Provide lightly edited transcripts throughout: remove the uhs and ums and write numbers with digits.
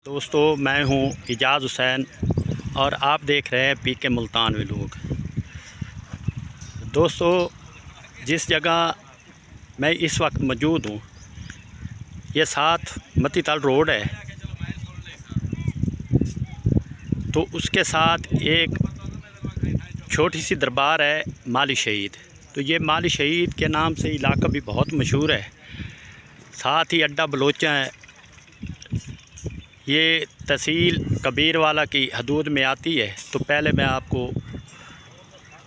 दोस्तों, मैं हूं इजाज़ हुसैन और आप देख रहे हैं पीके मुल्तानवी लोग। दोस्तों, जिस जगह मैं इस वक्त मौजूद हूं, ये साथ मतीताल रोड है। तो उसके साथ एक छोटी सी दरबार है माली शहीद। तो ये माली शहीद के नाम से इलाका भी बहुत मशहूर है। साथ ही अड्डा बलोचा है। ये तहसील कबीरवाला की हदूद में आती है। तो पहले मैं आपको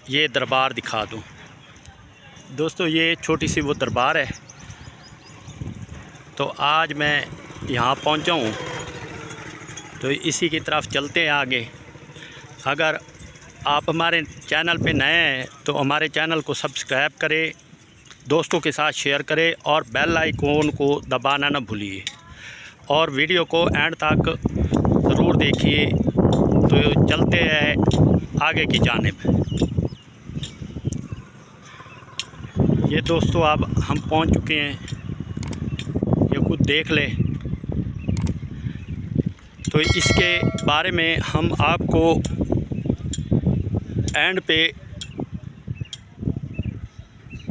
ये दरबार दिखा दूं। दोस्तों, ये छोटी सी वो दरबार है। तो आज मैं यहाँ पहुँचा हूँ, तो इसी की तरफ चलते हैं आगे। अगर आप हमारे चैनल पे नए हैं तो हमारे चैनल को सब्सक्राइब करें, दोस्तों के साथ शेयर करें और बेल आइकॉन को दबाना न भूलिए। और वीडियो को एंड तक ज़रूर देखिए। तो चलते हैं आगे की जानिब। ये दोस्तों, अब हम पहुंच चुके हैं, ये खुद देख लें। तो इसके बारे में हम आपको एंड पे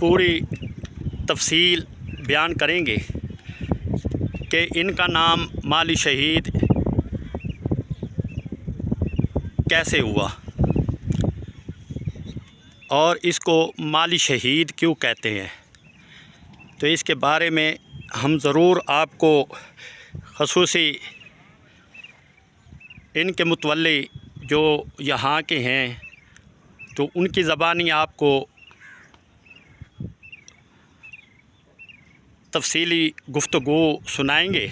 पूरी तफसील बयान करेंगे कि इनका नाम माली शहीद कैसे हुआ और इसको माली शहीद क्यों कहते हैं। तो इसके बारे में हम ज़रूर आपको ख़ुसूसी इनके मुतवल्ली जो यहाँ के हैं तो उनकी ज़बानी आपको तफसीली गुफ्तगू सुनाएंगे।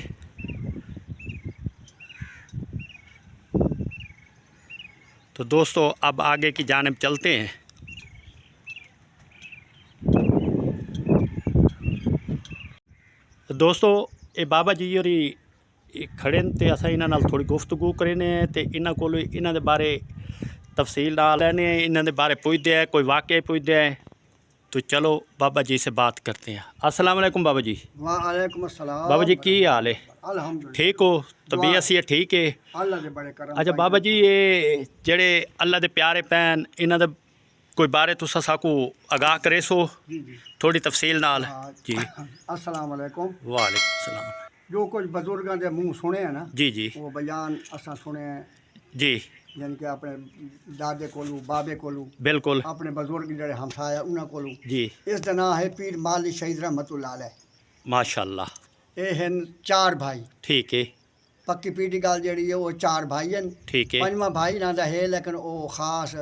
तो दोस्तों, अब आगे की जानिब चलते हैं। दोस्तों, ये बाबा जी होरी खड़े न ते असां इन्हां नाल थोड़ी गुफ्तगू करेने ते इन्हां कोलों इन्हां दे बारे तफसील नाल लैने, इन्हां दे बारे पुछदे हैं, कोई वाक़या पुछदे हैं। तो चलो बाबा जी से बात करते हैं। अस्सलाम वालेकुम बाबा जी। वालेकुम अस्सलाम। बाबा जी की हाल है? अल्हम्दुलिल्लाह ठीक हो? तबीयत सी ठीक है? अल्लाह दे बड़े करम। अच्छा बाबा जी, ये जेड़े अल्लाह दे प्यारे पैन इन्हां दे कोई बारे तुसां साकू आगाह करे सो जी जी थोड़ी तफसील नाल जी। अस्सलाम वालेकुम। वालेकुम सलाम। जो कुछ बुजुर्गों के मुँह सुने हैं ना जी जी वो बयान असा सुने हैं, जी यानी कि अपने दादे कोलू बाबे कोलू बिल्कुल अपने बुजुर्ग जड़े हमसाया उन्होंने कोलू। जी। इस दा नाम है पीर माली शहीद रहमतुल्लाह अलैह। माशाल्लाह। ये हैं 4 भाई। ठीक है। पक्की पीटी गल जी है वो 4 भाई हैं। ठीक है। पंजवा भाई ना है लेकिन वो खास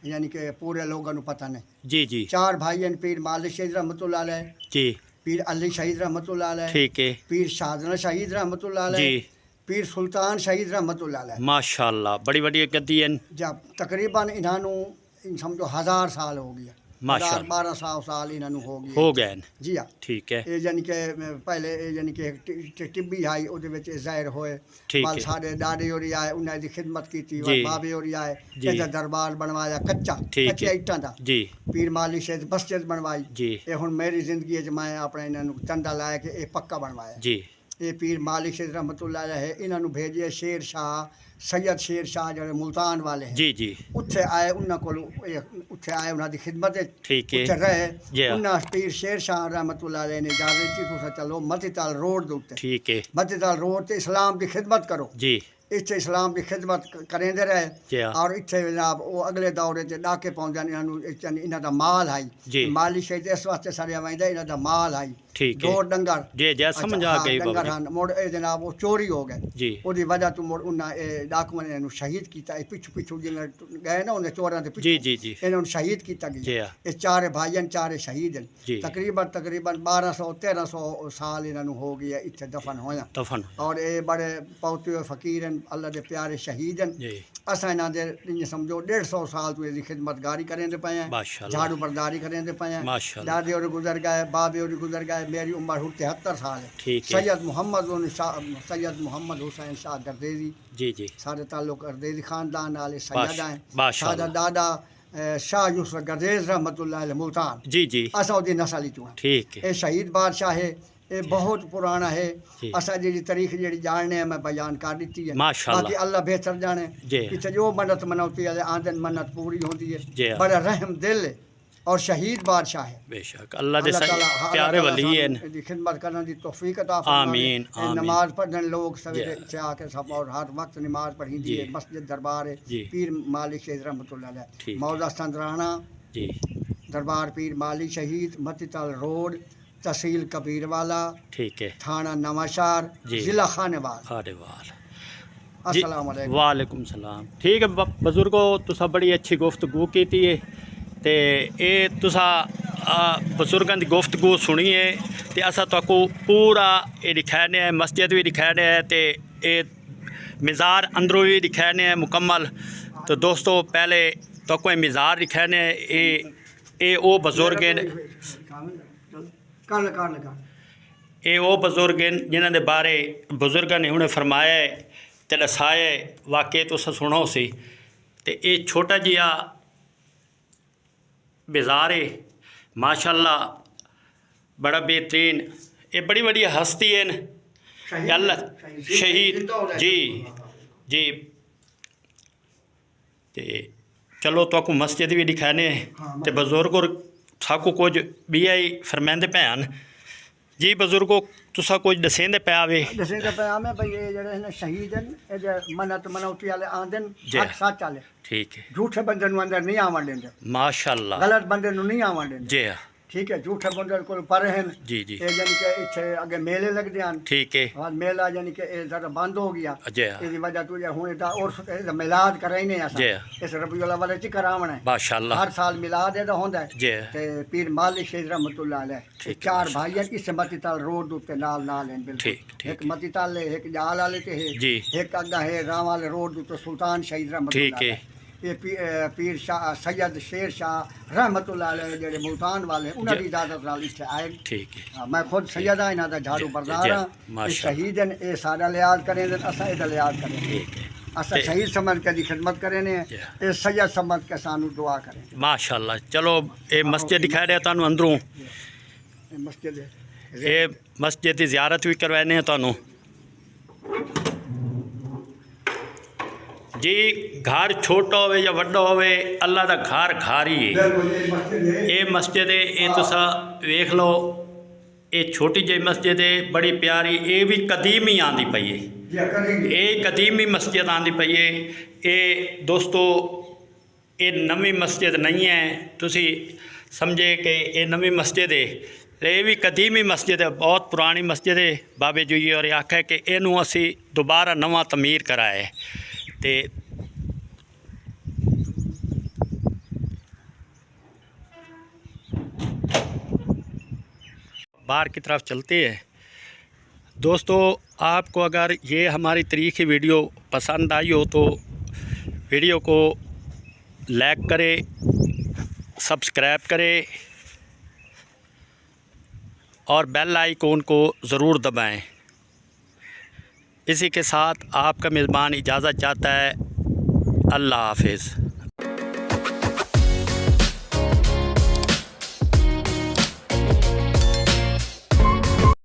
यानी कि पूरे लोगों को पता नहीं। जी जी 4 भाई हैं, पीर मालिक शहीद रहमतुल्लाह अलैह, जी। पीर अली शहीद रहमतुल्लाह अलैह, ठीक है पीर शाहजहां शहीद रहमतुल्लाह अलैह, जी। पीर सुल्तान शहीद रहमतुल्लाह अलैह। माशाल्लाह, बड़ी बड़ी गद्दी है। जब तकरीबन इन्हों समझो 1000 साल हो गया, 1200 साल इन्हों हो गए। जी हाँ। ठीक है। ये यानी कि पहले यानी कि टिब्बी आई उहदे विच ज़ाहिर होए। ठीक बल है। साढ़े दादे होरी आए उन्हें दी खिदमत की थी, जी। बाबे होरी आए जी। इहदा दरबार बनवाया कच्चा, ठीक कच्चे है। ईटां दा। जी पीर माली शहीद मस्जिद बनवाई। जी ये हुण मेरी जिंदगी च मैं अपने इन्हों चंदा लाया कि ये पक्का बनवाया। जी ये पीर मालिक शहीद रहमतुल्लाह अलैह है, इन्हों भेजे शेर शाह सैयद शेर शाह जो मुल्तान वाले हैं। जी जी उत्थे आए उन्होंने को उत्थे आए उन्होंने दी खिदमत ठीक है। उत्थे रहे। जी हाँ। उन्हें पीर शेर शाह रहमतुल्लाह अलैह ने इजाजत दी तुसा चलो मतीताल रोड दे उत्ते। ठीक है। मतीताल रोड ते इस्लाम की खिदमत करो। जी इत्थे इस्लाम की खिदमत करेंदे रहे। जी हाँ। और इत्थे जनाब वो अगले दौरे च डाके पहुंचते इन्हों दा माल आई। जी। माली शहीद इस वास्ते सड़िया वंदा इन्हों दा माल आई। ठीक 2 है। डंगर जी जी समझ आ गई बाबा डंगर जी। हाँ मुड़ जनाब वो चोरी हो गए। जी ਉਹਦੀ वजह तो मुड़ उन्हें डाकुओं ने इन्हों शहीद किया। पिछू पिछू जिन्हें गए ना उन्हें चोरों के जी पिछू जी जी इन्होंने शहीद किया जी गया। हाँ। ये 4 भाई हैं, 4 शहीद हैं। जी तकरीबन 1200-1300 साल इन्हों हो गया इत्थे दफन होया। दफन और ये बड़े पौते हुए फ़कीर हैं, अल्लाह के प्यारे शहीद हैं। जी असां इन्हां दे इ'यां समझो 150 साल तो इसकी खिदमतगारी करेंदे पे हैं, माशाल्लाह झाड़ू बरदारी करेंदे पे हैं। माशाल्लाह। दादे और गुजर गए, बाबे और गुजर गए। मेरी उम्र 73 साल है। ठीक है। सैयद मोहम्मद हुसैन शाह गर्देजी जी जी सारे ताल्लुक गर्देजी ख़ानदान वाले सैयद हैं। माशाल्लाह। सादा दादा शाह यूसुफ गर्देज रहमतुल्लाह अलैह मुल्तान जी जी असां उहदी नस्ल चों हैं। ठीक है। ये शहीद बादशाह है। ये बहुत पुराना है। जी। असा जी तारीख जी जानने है मैं बयान कर दी है। माशाअल्लाह। बाकी अल्लाह बेहतर जाने। जी। इतने जो मन्नत मनौती है आंदन मन्नत पूरी होती जी। है। बड़ा रहम दिल है और शहीद बादशाह है। बेशक अल्लाह दे अल्लाह ताला प्यारे वली हैं। दी खिदमत करने की तौफीक अता फरमावे। आमीन, आमीन। नमाज पढ़ने लोग सवेरे जी। से आके सब और हर वक्त नमाज पढ़ी दी जी। है। मस्जिद दरबार है जी। पीर मालिक शहीद रहमतुल्लाह अलैह ठीक। मौजा संदराना जी दरबार पीर मालिक शहीद मतीताल रोड तहसील कबीरवाला ठीक है। थाना नवांशहर जी। जिला खानेवाल। खानेवाल। अस्सलाम वालेकुम। वालेकुम सलाम। ठीक है बजुर्गो तुसा बड़ी अच्छी गुफ्तगू की है ते ये तुसा बजुर्गों की गुफ्तगू सुनिए ते असा तुहानू पूरा ये दिखाने है मस्जिद भी दिखाने है ते ये मज़ार अंदरों भी दिखाने है मुकम्मल। तो दोस्तों पहले तुहानू मज़ार दिखाने ये वो बुजुर्ग हैं ये वो बुजुर्ग हैं जिन्हों के बारे बुजुर्गों ने उन्हें फरमाया है ते दसाया है। वाकई तुस सुनो सी ते ये छोटा जिहा बाज़ार है माशाअल्लाह बड़ा बेहतरीन। ये बड़ी बड़ी हस्ती हैं अल्लाह शहीद जी जी। ते चलो तो मस्जिद भी दिखाने ते बुजुर्ग साकू कुछ भी आई फरमाते भैन जी। बुजुर्गो तुसा कुछ दसेंदे पे आवे दसेंदे पे आवे भाई ये जड़े ने शहीद हैं ये मन्नत मनौती वाले आंदे हक सच वाले। ठीक है। झूठे बंदे नु अंदर नहीं आवन देंदे माशाअल्लाह। गलत बंदे नु नहीं आवन देंदे जी ठीक है। झूठे बंदे को पर हैं जी जी। ये यानी कि इथे आगे मेले लगदे हैं ठीक है। और मेला यानी कि ये जरा बंद हो गया जी इसकी वजह तो ये हुन दा और मिलाद कराइने असा जी। इस रबीउल अव्वल च करावना है माशाअल्लाह। हर साल मिलाद है होंदा है जी। ते पीर मालिक शहीद रहमतुल्लाह अलैह ठीक है, चार भाई हैं इस मतीताल रोड उत्ते नाल हैं बिल्कुल। ठीक, ठीक। एक मतीताल है एक जाल वाले ते है जी। एक अग्गा है राम वाले रोड उत्ते सुल्तान शहीद रहमतुल्लाह ठीक है। अलैह। ये पीर शाह सैयद शेर शाह रहमतुल्लाह अलैह जेड़े मुल्तान वाले उन्हां दी इजाजत नाल इत्थे आए। ठीक है। हाँ, मैं खुद सैयद हाँ इन्हां दा झाड़ू जी, बरदार जी, हाँ ये माशाअल्लाह। शहीद हैं ये सारा लिहाज करें असा इहदा लिहाज करें ठीक है। असा शहीद समझ के दी खिदमत करें जी। ये सैयद समझ के सानू दुआ करें। माशाअल्लाह। चलो ये मस्जिद दिखा रहे तुहानू अंदरों ये मस्जिद है ये मस्जिद की ज़ियारत भी करवाने तुहानू जी। घर छोटा होवे या वड्डा होवे अल्लाह का घर घर ही है। ये मस्जिद है ये तुसा वेख लो ये छोटी जी मस्जिद है बड़ी प्यारी। ये भी कदीम ही आंदी पई है ये कदीमी मस्जिद आंदी पई है। ये दोस्तों ये नवी मस्जिद नहीं है तुसी समझे कि ये नवी मस्जिद है ये भी कदीमी मस्जिद है बहुत पुरानी मस्जिद है। बाबे जी और आख्या कि इनू असी दोबारा नवा तमीर कराए ते बाहर की तरफ चलते हैं। दोस्तों आपको अगर ये हमारी तरीक़ी वीडियो पसंद आई हो तो वीडियो को लाइक करें सब्सक्राइब करें और बेल आइकॉन को ज़रूर दबाएं। इसी के साथ आपका मेज़बान इजाज़त चाहता है। अल्लाह हाफिज़।